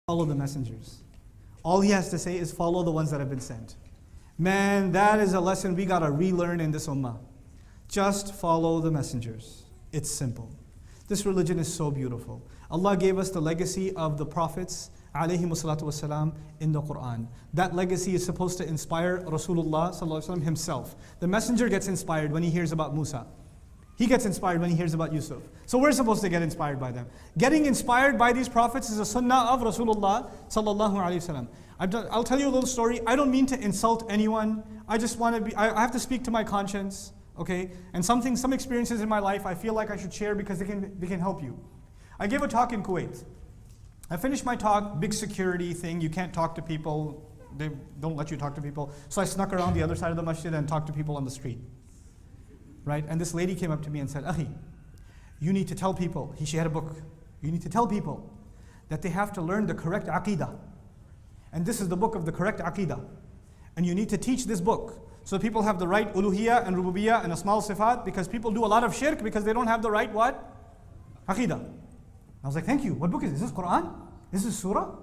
Follow the messengers. All he has to say is follow the ones that have been sent. Man, that is a lesson we gotta relearn in this ummah. Just follow the messengers. It's simple. This religion is so beautiful. Allah gave us the legacy of the prophets ﷺ in the Quran. That legacy is supposed to inspire Rasulullah ﷺ himself. The messenger gets inspired when he hears about Musa. He gets inspired when he hears about Yusuf. So we're supposed to get inspired by them. Getting inspired by these prophets is a sunnah of Rasulullah sallallahu alaihi wasallam. I'll tell you a little story. I don't mean to insult anyone. I just want to be, I have to speak to my conscience, okay? And some experiences in my life I feel like I should share because they can help you. I gave a talk in Kuwait. I finished my talk, big security thing. You can't talk to people. They don't let you talk to people. So I snuck around the other side of the masjid and talked to people on the street. Right? And this lady came up to me and said, Akhi, you need to tell people, she had a book, you need to tell people that they have to learn the correct Aqeedah. And this is the book of the correct Aqeedah. And you need to teach this book so people have the right uluhiyah and rububiyyah and asma' sifat, because people do a lot of shirk because they don't have the right what? Aqeedah. I was like, thank you. What book is this? Is this Quran? Is this surah?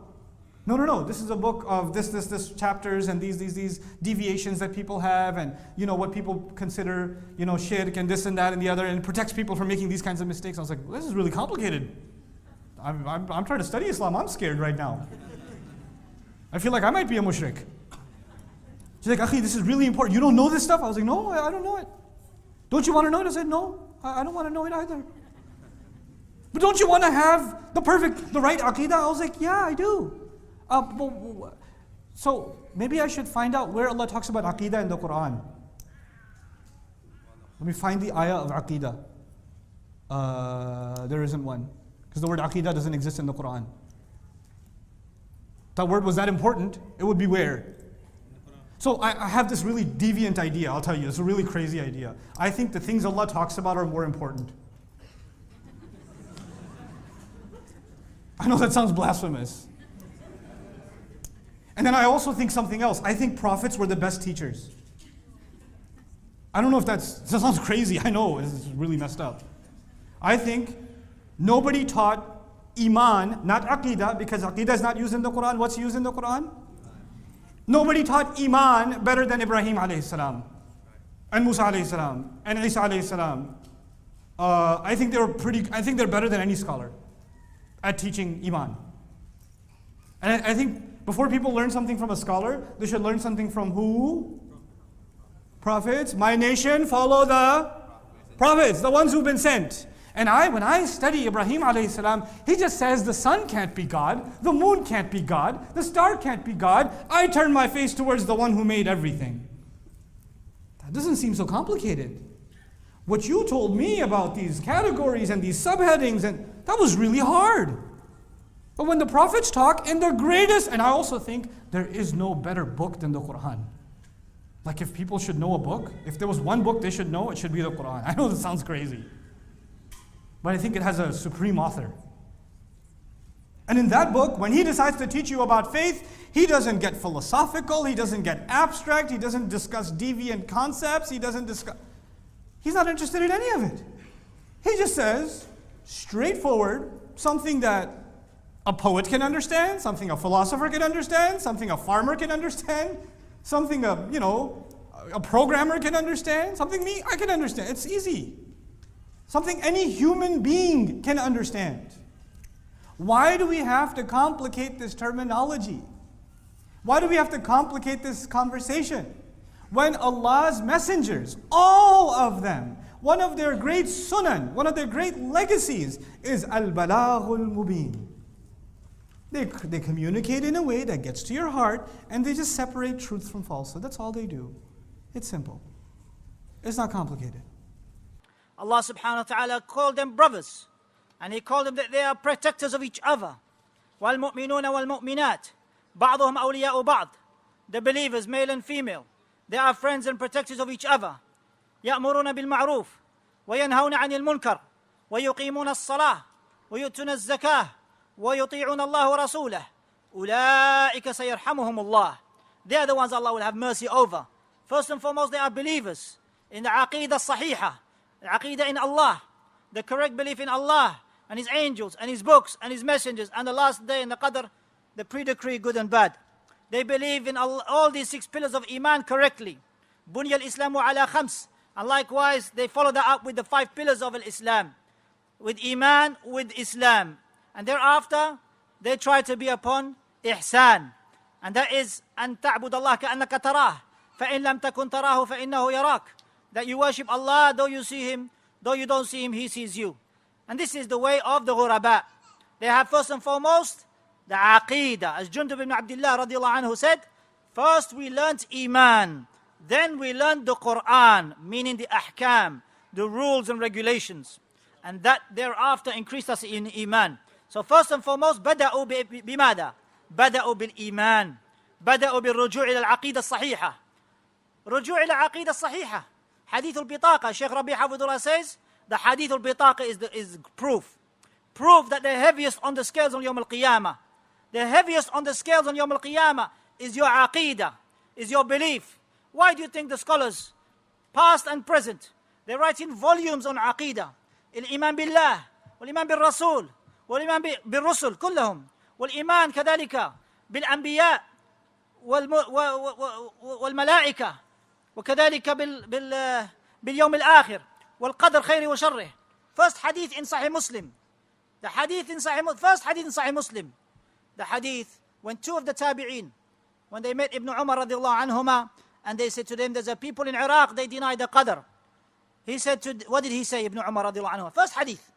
No. This is a book of this chapters and these deviations that people have, and what people consider shirk and this and that and the other, and it protects people from making these kinds of mistakes. I was like, well, this is really complicated. I'm trying to study Islam. I'm scared right now. I feel like I might be a mushrik. She's like, Akhi, this is really important. You don't know this stuff? I was like, no, I don't know it. Don't you want to know it? I said, no, I don't want to know it either. But don't you want to have the right Aqeedah? I was like, yeah, I do. So maybe I should find out where Allah talks about Aqeedah in the Quran. Let me find the ayah of Aqeedah. There isn't one. Because the word Aqeedah doesn't exist in the Quran. If that word was that important, it would be where? So I have this really deviant idea, I'll tell you. It's a really crazy idea. I think the things Allah talks about are more important. I know that sounds blasphemous. And then I also think something else. I think prophets were the best teachers. I don't know if that sounds crazy. I know, it's really messed up. I think nobody taught Iman, not Aqeedah, because Aqeedah is not used in the Quran. What's used in the Quran? Nobody taught Iman better than Ibrahim alayhi salam, and Musa alayhi salam, and Isa alayhi salam. I think they're better than any scholar at teaching Iman. And I think before people learn something from a scholar, they should learn something from who? Prophets. My nation, follow the prophets, the ones who've been sent. And when I study Ibrahim alayhi salam, he just says the sun can't be God, the moon can't be God, the star can't be God. I turn my face towards the one who made everything. That doesn't seem so complicated. What you told me about these categories and these subheadings, and that was really hard. But when the prophets talk in their greatest, and I also think there is no better book than the Quran. Like if people should know a book, if there was one book they should know, it should be the Quran. I know this sounds crazy. But I think it has a supreme author. And in that book, when he decides to teach you about faith, he doesn't get philosophical, he doesn't get abstract, he doesn't discuss deviant concepts, he's not interested in any of it. He just says, straightforward, something that a poet can understand, something a philosopher can understand, something a farmer can understand, something a programmer can understand, something I can understand. It's easy. Something any human being can understand. Why do we have to complicate this terminology? Why do we have to complicate this conversation? When Allah's messengers, all of them, one of their great sunan, one of their great legacies is al-balaghul mubin. They communicate in a way that gets to your heart, and they just separate truth from falsehood. That's all they do. It's simple. It's not complicated. Allah subhanahu wa ta'ala called them brothers, and He called them that they are protectors of each other. وَالْمُؤْمِنُونَ وَالْمُؤْمِنَاتِ بَعْضُهُمْ أَوْلِيَاءُ بَعْضٍ. The believers, male and female, they are friends and protectors of each other. يَأْمُرُونَ بِالْمَعْرُوفِ وَيَنْهَوْنَ عَنِ الْمُنْكَرِ وَيُقِيمُونَ الصَّلَاةَ وَيُؤْتُونَ الزَّكَاةَ وَيُطِيعُونَ اللَّهَ وَرَسُولَهُ أُولَٰئِكَ سَيَرْحَمُهُمُ اللَّهُ. They are the ones Allah will have mercy over. First and foremost, they are believers in the Aqeedah Sahiha, the Aqeedah in Allah, the correct belief in Allah and His angels and His books and His messengers and the last day and the Qadr the pre-decree, good and bad. They believe in all these 6 pillars of Iman correctly. Bunya al-Islamu ala khams. And likewise, they follow that up with the 5 pillars of Islam. With Iman, with Islam. And thereafter, they try to be upon Ihsan. And that is, أن تعبد الله كأنك تراه فإن لم تكن تراه فإنه يراك. That you worship Allah, though you see Him, though you don't see Him, He sees you. And this is the way of the ghuraba. They have first and foremost the Aqeedah. As Jundub ibn Abdullah radiallahu anhu said, first we learnt Iman, then we learned the Quran, meaning the ahkam, the rules and regulations. And that thereafter increased us in Iman. So first and foremost, بدأوا بماذا؟ بدأوا بالإيمان. بدأوا بالرجوع إلى العقيدة الصحيحة. رجوع إلى العقيدة الصحيحة. حديث البطاقة, Sheikh Rabi Hafidullah says, the hadith al-bitaqa is proof. Proof that the heaviest on the scales on Yawm al-Qiyamah. The heaviest on the scales on Yawm al-Qiyamah is your aqeedah, is your belief. Why do you think the scholars, past and present, they write in volumes on aqeedah? الإيمان بالله, والإيمان بالرسول, والإيمان بالرسل كلهم, والإيمان كذلك بالأنبياء والملائكة, وكذلك باليوم الآخر, والقدر خير وشره. First hadith in Sahih Muslim. The hadith in first hadith in Sahih Muslim. The hadith when 2 of the tabi'een, when they met Ibn Umar radiallahu anhuma, and they said to them, there's a people in Iraq, they deny the qadr. He said what did he say, Ibn Umar radiallahu anhu? First hadith.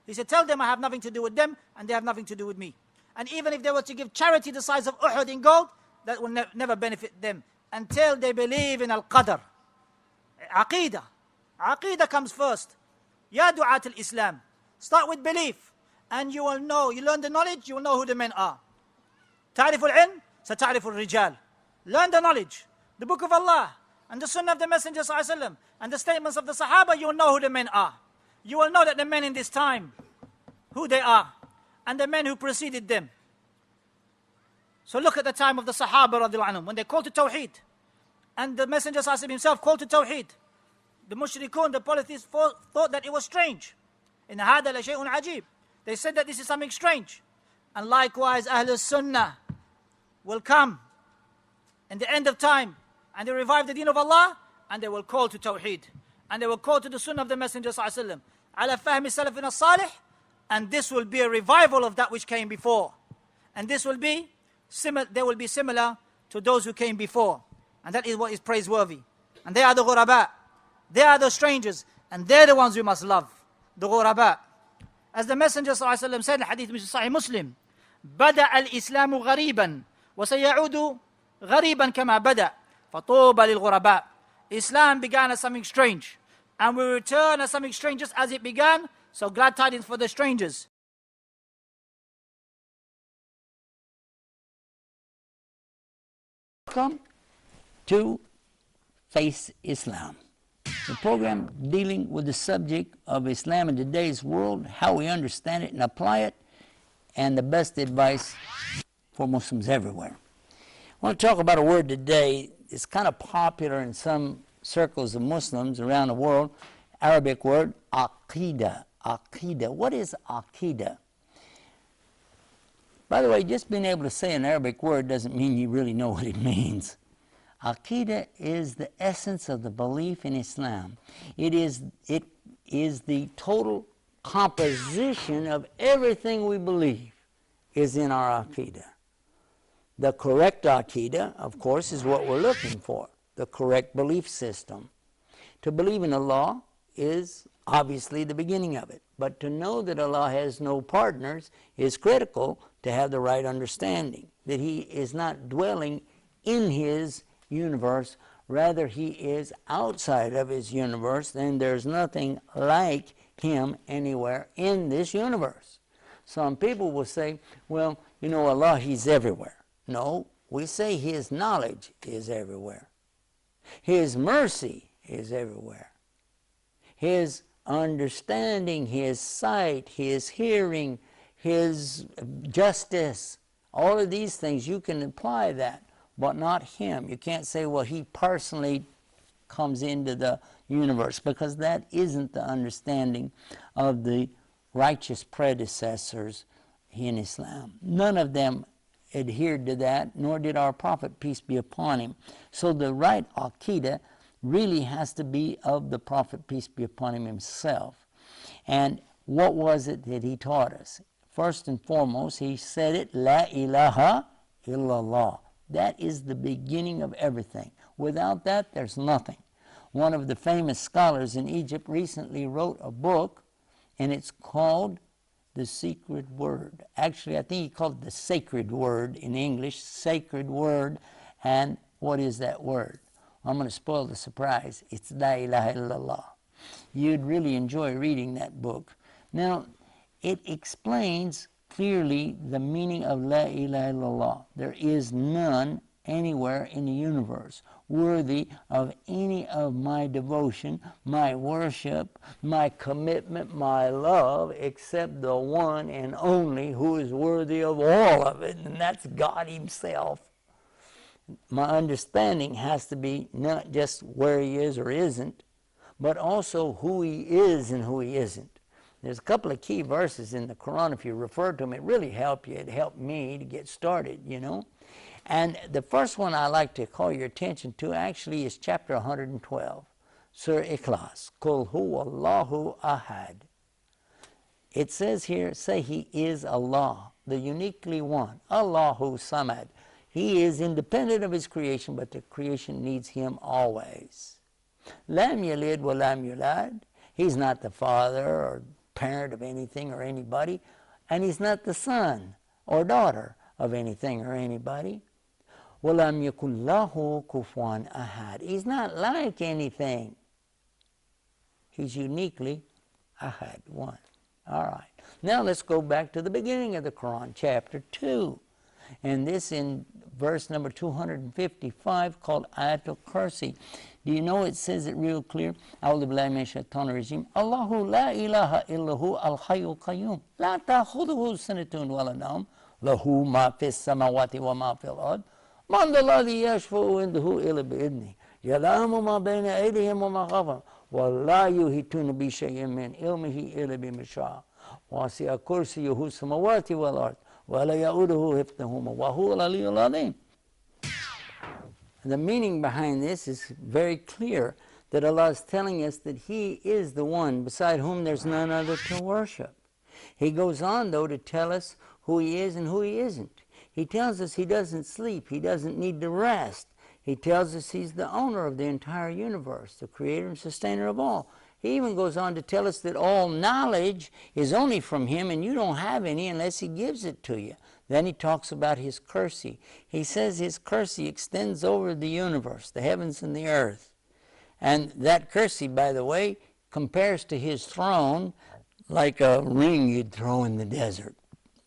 He said, tell them I have nothing to do with them, and they have nothing to do with me. And even if they were to give charity the size of Uhud in gold, that will never benefit them until they believe in al-qadr. Aqeedah. Aqeedah comes first. Ya du'at al-Islam. Start with belief. And you will know, you learn the knowledge, you will know who the men are. تعرف العلم ستعرف الرجال. Learn the knowledge, the book of Allah, and the sunnah of the Messenger sallallahu alaihi wasallam, and the statements of the Sahaba, you will know who the men are. You will know that the men in this time, who they are, and the men who preceded them. So look at the time of the Sahaba radiallahu anhum, when they called to Tawheed, and the Messenger sallallahu alaihi wasallam himself called to Tawheed. The mushrikun, the polytheists, thought that it was strange. In هذا لشيء عجيب. They said that this is something strange. And likewise, Ahlul Sunnah will come in the end of time, and they revive the deen of Allah, and they will call to Tawheed, and they will call to the Sunnah of the Messenger sallallahu alaihi wasallam, ala fahmi salafin as-salih, and this will be a revival of that which came before. And this will be they will be similar to those who came before. And that is what is praiseworthy. And they are the ghuraba. They are the strangers, and they're the ones we must love, the ghuraba. As the Messenger ﷺ said in hadith which is Sahih Muslim, بدأ الإسلام غريبا وسيعود غريبا كما بدأ فطوبى للغرباء. Islam began as something strange, and will return as something strange just as it began. So glad tidings for the strangers. Welcome to Face Islam, the program dealing with the subject of Islam in today's world, how we understand it and apply it, and the best advice for Muslims everywhere. I want to talk about a word today. It's kind of popular in some circles of Muslims around the world, Arabic word, Aqeedah. Aqeedah. What is Aqeedah? By the way, just being able to say an Arabic word doesn't mean you really know what it means. Aqeedah is the essence of the belief in Islam. It is the total composition of everything we believe is in our Aqeedah. The correct Aqeedah, of course, is what we're looking for, the correct belief system. To believe in Allah is obviously the beginning of it, but to know that Allah has no partners is critical to have the right understanding, that He is not dwelling in His universe, rather He is outside of His universe, and there's nothing like Him anywhere in this universe. Some people will say, well, you know, Allah, He's everywhere. No, we say His knowledge is everywhere. His mercy is everywhere. His understanding, His sight, His hearing, His justice, all of these things, you can apply that, but not Him. You can't say, well, He personally comes into the universe, because that isn't the understanding of the righteous predecessors in Islam. None of them adhered to that, nor did our Prophet, peace be upon him. So the right Aqeedah really has to be of the Prophet, peace be upon him, himself. And what was it that he taught us? First and foremost, he said it, La ilaha illallah. That is the beginning of everything. Without that, there's nothing. One of the famous scholars in Egypt recently wrote a book, and it's called The Secret Word. Actually, I think he called it The Sacred Word in English, Sacred Word. And what is that word? I'm going to spoil the surprise. It's La ilaha illallah. You'd really enjoy reading that book. Now, it explains clearly the meaning of La ilaha illallah. There is none anywhere in the universe worthy of any of my devotion, my worship, my commitment, my love, except the one and only who is worthy of all of it, and that's God himself. My understanding has to be not just where he is or isn't, but also who he is and who he isn't. There's a couple of key verses in the Quran. If you refer to them, it really helped you. It helped me to get started, you know. And the first one I like to call your attention to actually is chapter 112, Surah Ikhlas, Qul huwa Allahu ahad. It says here, say he is Allah, the uniquely one, Allahu samad. He is independent of his creation, but the creation needs him always. Lam yalid wa lam yulad. He's not the father or parent of anything or anybody, and he's not the son or daughter of anything or anybody. وَلَمْ يَكُنْ لَهُ كُفُوًا أَحَدٌ. He's not like anything. He's uniquely ahad, one. All right. Now let's go back to the beginning of the Quran, chapter 2. And this in verse number 255, called Ayatul Kursi. Do you know it says it real clear? أعوذ بالله من الشيطان الرجيم. الله لا إله إلا هو الحي القيوم لا تأخذه سنة ولا نوم له ما في السماوات وما في الأرض من ذا الذي يشفع عنده إلا بإذنه يعلم ما بين أيديهم وما خلفهم ولا يحيطون بشيء من علمه إلا بما شاء وسع كرسيه السماوات والأرض ولا يؤوده حفظهما وهو العلي العظيم. The meaning behind this is very clear, that Allah is telling us that he is the one beside whom there's none other to worship. He goes on, though, to tell us who he is and who he isn't. He tells us he doesn't sleep, he doesn't need to rest. He tells us he's the owner of the entire universe, the creator and sustainer of all. He even goes on to tell us that all knowledge is only from him, and you don't have any unless he gives it to you. Then he talks about his kursi. He says his kursi extends over the universe, the heavens and the earth. And that kursi, by the way, compares to his throne like a ring you'd throw in the desert.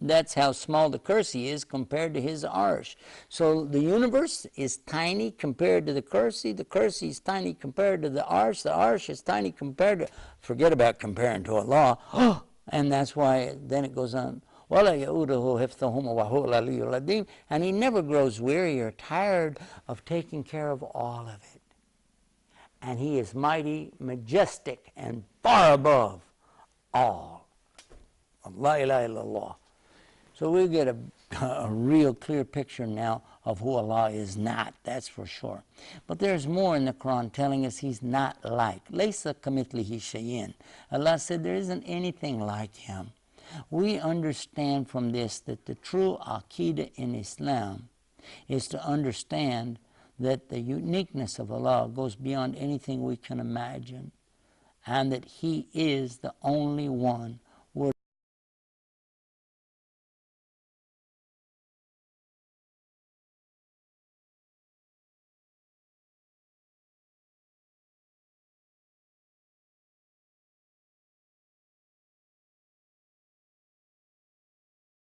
That's how small the kursi is compared to his arsh. So the universe is tiny compared to the kursi is tiny compared to the arsh is tiny compared to, forget about comparing to Allah, and that's why then it goes on, and he never grows weary or tired of taking care of all of it. And he is mighty, majestic, and far above all. La ilaha illallah. So we get a real clear picture now of who Allah is not, that's for sure. But there's more in the Quran telling us he's not like. Laysa kamithlihi shay'in. Allah said there isn't anything like him. We understand from this that the true Aqeedah in Islam is to understand that the uniqueness of Allah goes beyond anything we can imagine, and that he is the only one